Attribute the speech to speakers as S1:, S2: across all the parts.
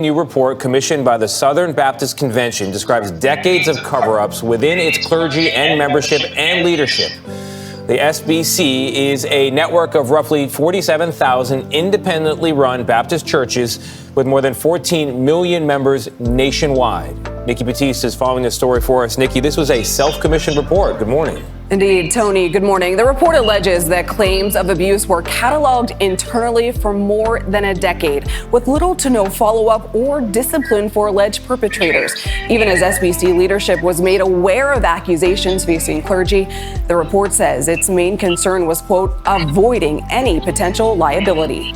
S1: New report commissioned by the Southern Baptist Convention describes decades of cover-ups within its clergy and membership and leadership. The SBC is a network of roughly 47,000 independently run Baptist churches with more than 14 million members nationwide. Nikki Batiste is following this story for us. Nikki, this was a self-commissioned report. Good morning.
S2: Indeed, Tony, good morning. The report alleges that claims of abuse were cataloged internally for more than a decade, with little to no follow-up or discipline for alleged perpetrators. Even as SBC leadership was made aware of accusations facing clergy, the report says its main concern was, quote, avoiding any potential liability.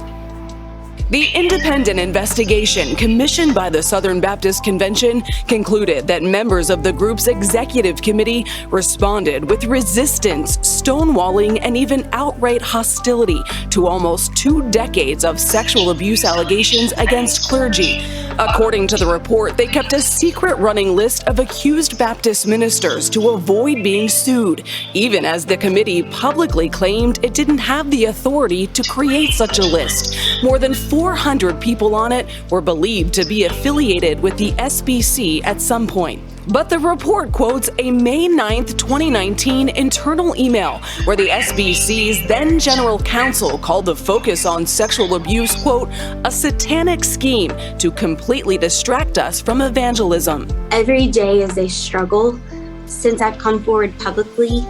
S2: The independent investigation commissioned by the Southern Baptist Convention concluded that members of the group's executive committee responded with resistance, stonewalling, and even outright hostility to almost 2 decades of sexual abuse allegations against clergy. According to the report, they kept a secret running list of accused Baptist ministers to avoid being sued, even as the committee publicly claimed it didn't have the authority to create such a list. More than 400 people on it were believed to be affiliated with the SBC at some point. But the report quotes a May 9th, 2019 internal email where the SBC's then general counsel called the focus on sexual abuse, quote, a satanic scheme to completely distract us from evangelism.
S3: Every day is a struggle since I've come forward publicly.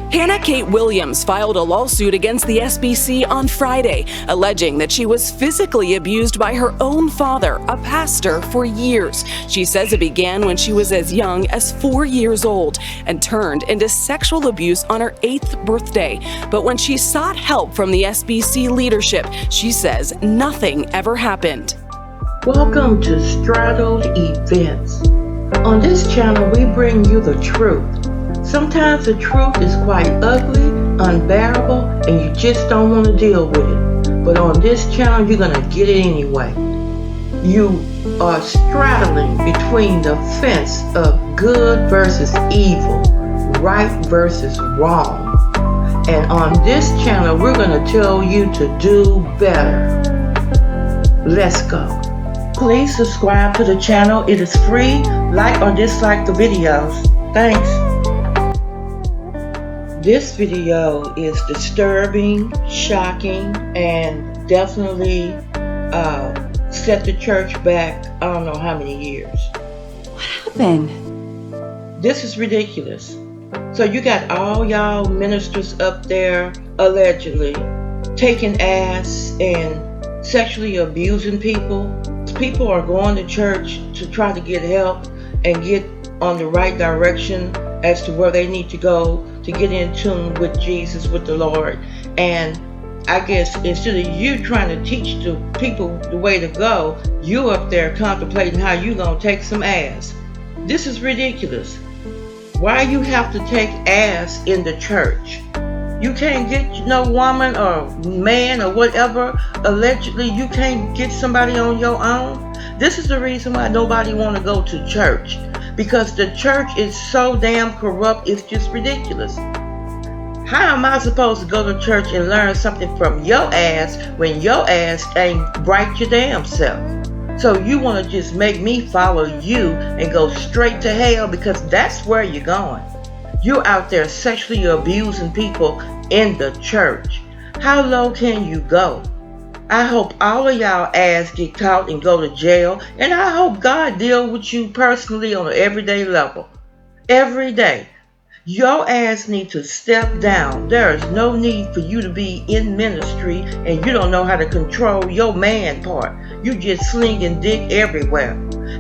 S2: Hannah Kate Williams filed a lawsuit against the SBC on Friday, alleging that she was physically abused by her own father, a pastor, for years. She says it began when she was as young as 4 years old and turned into sexual abuse on her 8th birthday. But when she sought help from the SBC leadership, she says nothing ever happened.
S4: Welcome to Straddled Events. On this channel, we bring you the truth. Sometimes the truth is quite ugly, unbearable, and you just don't want to deal with it. But on this channel, you're going to get it anyway. You are straddling between the fence of good versus evil, right versus wrong. And on this channel, we're going to tell you to do better. Let's go. Please subscribe to the channel. It is free. Like or dislike the videos. Thanks. This video is disturbing, shocking, and definitely set the church back I don't know how many years.
S2: What happened?
S4: This is ridiculous. So you got all y'all ministers up there allegedly taking ass and sexually abusing people. People are going to church to try to get help and get on the right direction as to where they need to go to get in tune with Jesus, with the Lord. And I guess instead of you trying to teach the people the way to go, you up there contemplating how you gonna take some ass. This is ridiculous. Why you have to take ass in the church? You can't get no woman or man or whatever, allegedly you can't get somebody on your own. This is the reason why nobody want to go to church. Because the church is so damn corrupt, it's just ridiculous. How am I supposed to go to church and learn something from your ass when your ass ain't right your damn self? So you want to just make me follow you and go straight to hell because that's where you're going. You're out there sexually abusing people in the church. How low can you go? I hope all of y'all ass get caught and go to jail, and I hope God deal with you personally on an everyday level. Every day. Your ass need to step down. There is no need for you to be in ministry and you don't know how to control your man part. You just slinging dick everywhere.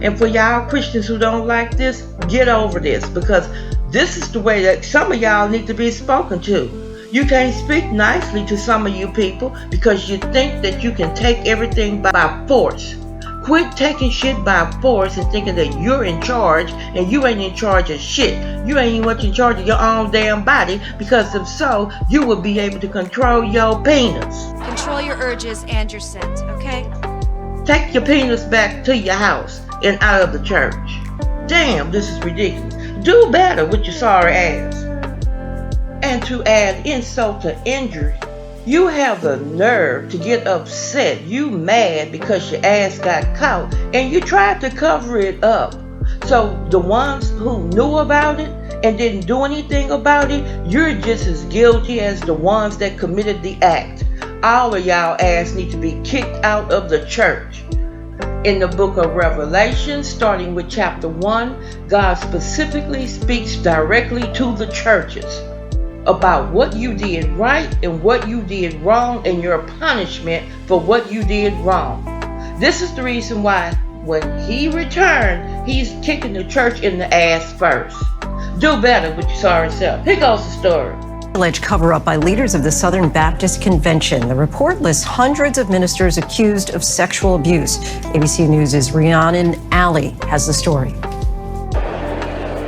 S4: And for y'all Christians who don't like this, get over this because this is the way that some of y'all need to be spoken to. You can't speak nicely to some of you people because you think that you can take everything by force. Quit taking shit by force and thinking that you're in charge and you ain't in charge of shit. You ain't even much in charge of your own damn body because if so, you will be able to control your penis.
S5: Control your urges and your sins, okay?
S4: Take your penis back to your house and out of the church. Damn, this is ridiculous. Do better with your sorry ass. And to add insult to injury, You have the nerve to get upset. You mad because your ass got caught and you tried to cover it up. So the ones who knew about it and didn't do anything about it, you're just as guilty as the ones that committed the act. All of y'all ass need to be kicked out of the church. In the book of Revelation, starting with chapter 1, God specifically speaks directly to the churches about what you did right and what you did wrong and your punishment for what you did wrong. This is the reason why when he returned, he's kicking the church in the ass first. Do better with your sorry self. Here goes the story.
S6: Alleged cover-up by leaders of the Southern Baptist Convention. The report lists hundreds of ministers accused of sexual abuse. ABC News' Rhiannon Alley has the story.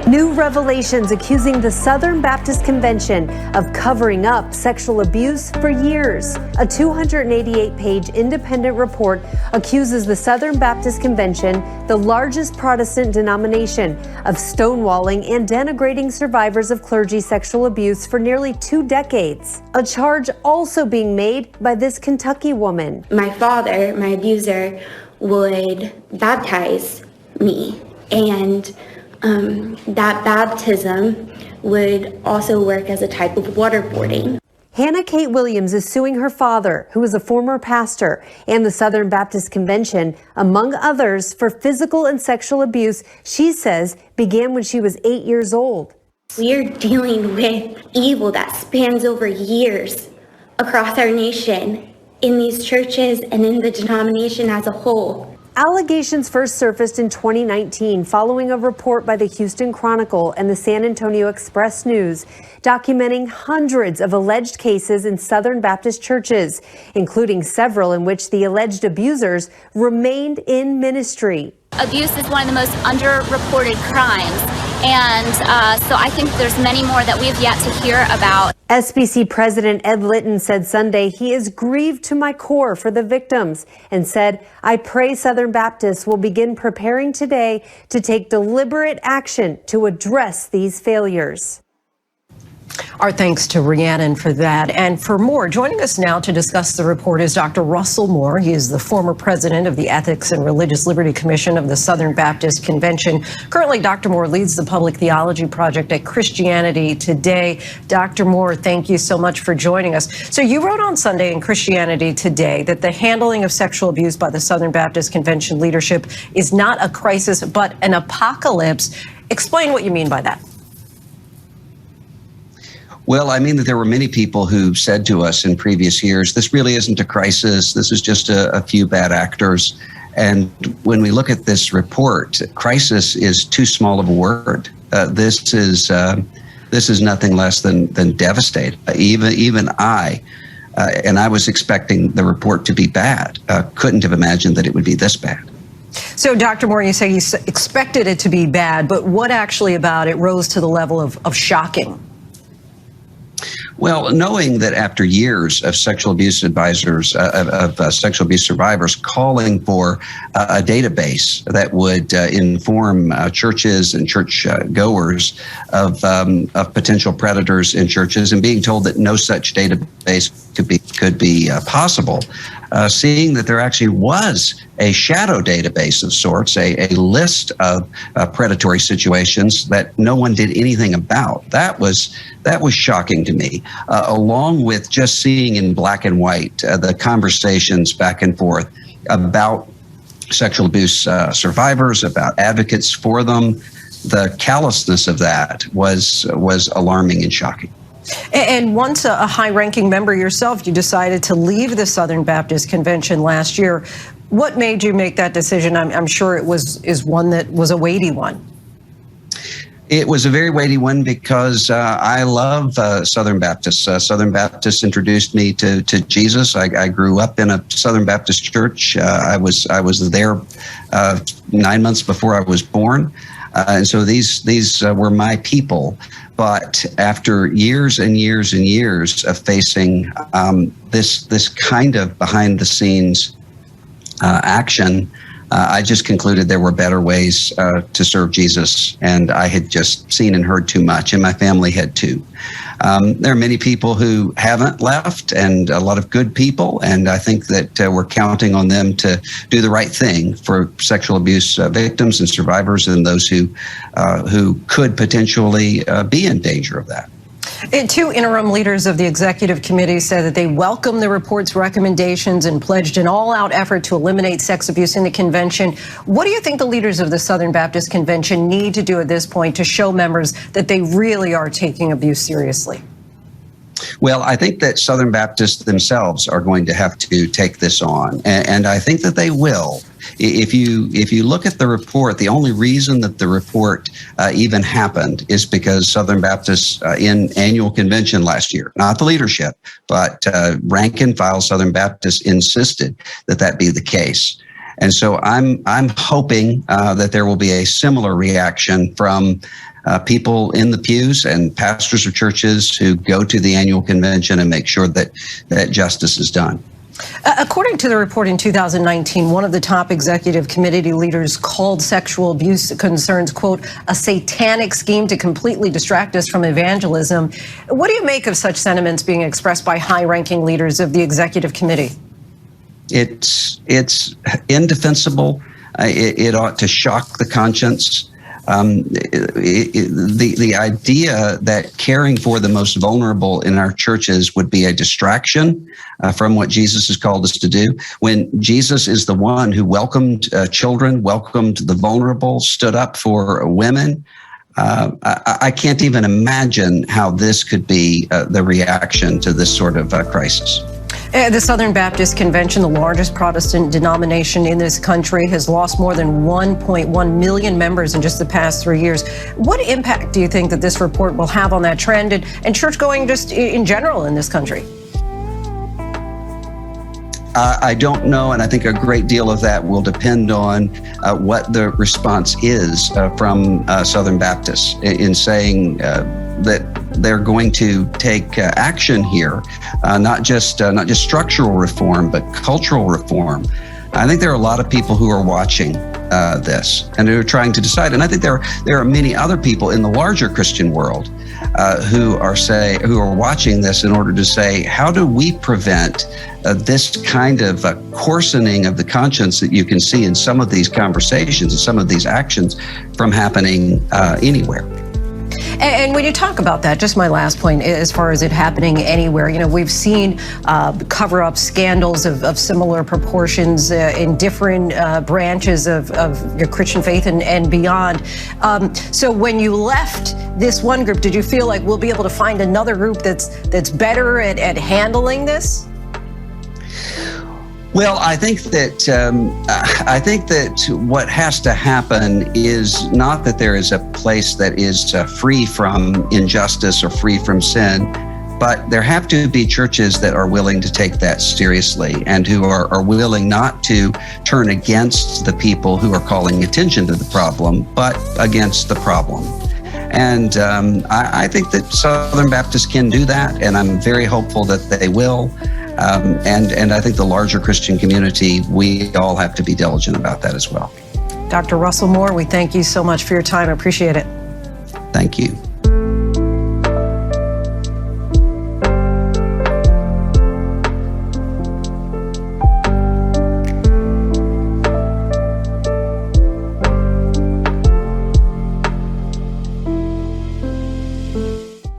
S7: New revelations accusing the Southern Baptist Convention of covering up sexual abuse for years. A 288-page independent report accuses the Southern Baptist Convention, the largest Protestant denomination, of stonewalling and denigrating survivors of clergy sexual abuse for nearly 2 decades. A charge also being made by this Kentucky woman.
S3: My father, my abuser, would baptize me, and that baptism would also work as a type of waterboarding.
S7: Hannah Kate Williams is suing her father, who is a former pastor, and the Southern Baptist Convention, among others, for physical and sexual abuse she says began when she was 8 years old.
S3: We're dealing with evil that spans over years across our nation, in these churches and in the denomination as a whole.
S7: Allegations first surfaced in 2019 following a report by the Houston Chronicle and the San Antonio Express News documenting hundreds of alleged cases in Southern Baptist churches, including several in which the alleged abusers remained in ministry.
S8: Abuse is one of the most underreported crimes, and so I think there's many more that we have yet to hear about.
S7: SBC President Ed Litton said Sunday he is grieved to my core for the victims and said, I pray Southern Baptists will begin preparing today to take deliberate action to address these failures.
S6: Our thanks to Rhiannon for that. And for more, joining us now to discuss the report is Dr. Russell Moore. He is the former president of the Ethics and Religious Liberty Commission of the Southern Baptist Convention. Currently, Dr. Moore leads the Public Theology Project at Christianity Today. Dr. Moore, thank you so much for joining us. So you wrote on Sunday in Christianity Today that the handling of sexual abuse by the Southern Baptist Convention leadership is not a crisis, but an apocalypse. Explain what you mean by that.
S9: Well, I mean that there were many people who said to us in previous years, this really isn't a crisis. This is just a few bad actors. And when we look at this report, crisis is too small of a word. This is nothing less than devastating. Even I, and I was expecting the report to be bad, couldn't have imagined that it would be this bad.
S6: So, Dr. Moore, you say you expected it to be bad, but what actually about it rose to the level of shocking?
S9: Well, knowing that after years of sexual abuse advisors, of sexual abuse survivors calling for a database that would inform churches and church goers of potential predators in churches, and being told that no such database could be possible, seeing that there actually was a shadow database of sorts, a list of predatory situations that no one did anything about. That was shocking to me, along with just seeing in black and white the conversations back and forth about sexual abuse survivors, about advocates for them. The callousness of that was alarming and shocking.
S6: And once a high-ranking member yourself, you decided to leave the Southern Baptist Convention last year. What made you make that decision? I'm sure it is one that was a weighty one.
S9: It was a very weighty one because I love Southern Baptists. Southern Baptists introduced me to Jesus. I grew up in a Southern Baptist church. I was there 9 months before I was born. And so these were my people. But after years and years and years of facing this kind of behind the scenes action, I just concluded there were better ways to serve Jesus. And I had just seen and heard too much, and my family had too. There are many people who haven't left, and a lot of good people, and I think that we're counting on them to do the right thing for sexual abuse victims and survivors and those who could potentially be in danger of that.
S6: Two interim leaders of the executive committee said that they welcome the report's recommendations and pledged an all-out effort to eliminate sex abuse in the convention. What do you think the leaders of the Southern Baptist Convention need to do at this point to show members that they really are taking abuse seriously?
S9: Well, I think that Southern Baptists themselves are going to have to take this on, and I think that they will. If you look at the report, the only reason that the report even happened is because Southern Baptists in annual convention last year, not the leadership, but rank and file Southern Baptists insisted that that be the case. And so I'm hoping that there will be a similar reaction from people in the pews and pastors of churches who go to the annual convention and make sure that justice is done.
S6: According to the report in 2019, one of the top executive committee leaders called sexual abuse concerns, quote, a satanic scheme to completely distract us from evangelism. What do you make of such sentiments being expressed by high-ranking leaders of the executive committee?
S9: It's indefensible. It ought to shock the conscience. The idea that caring for the most vulnerable in our churches would be a distraction from what Jesus has called us to do, when Jesus is the one who welcomed children, welcomed the vulnerable, stood up for women. I can't even imagine how this could be the reaction to this sort of crisis.
S6: The Southern Baptist Convention, the largest Protestant denomination in this country, has lost more than 1.1 million members in just the past 3 years. What impact do you think that this report will have on that trend and church-going just in general in this country?
S9: I don't know, and I think a great deal of that will depend on what the response is from Southern Baptists in saying that they're going to take action here, not just structural reform, but cultural reform. I think there are a lot of people who are watching this and who are trying to decide. And I think there are many other people in the larger Christian world who are watching this in order to say, how do we prevent this kind of coarsening of the conscience that you can see in some of these conversations and some of these actions from happening anywhere?
S6: And when you talk about that, just my last point, as far as it happening anywhere, you know, we've seen cover-up scandals of similar proportions in different branches of your Christian faith and beyond. So when you left this one group, did you feel like we'll be able to find another group that's better at handling this?
S9: Well, I think that what has to happen is not that there is a place that is free from injustice or free from sin, but there have to be churches that are willing to take that seriously and who are willing not to turn against the people who are calling attention to the problem, but against the problem. And I think that Southern Baptists can do that, and I'm very hopeful that they will. And I think the larger Christian community, we all have to be diligent about that as well.
S6: Dr. Russell Moore, we thank you so much for your time. I appreciate it.
S9: Thank you.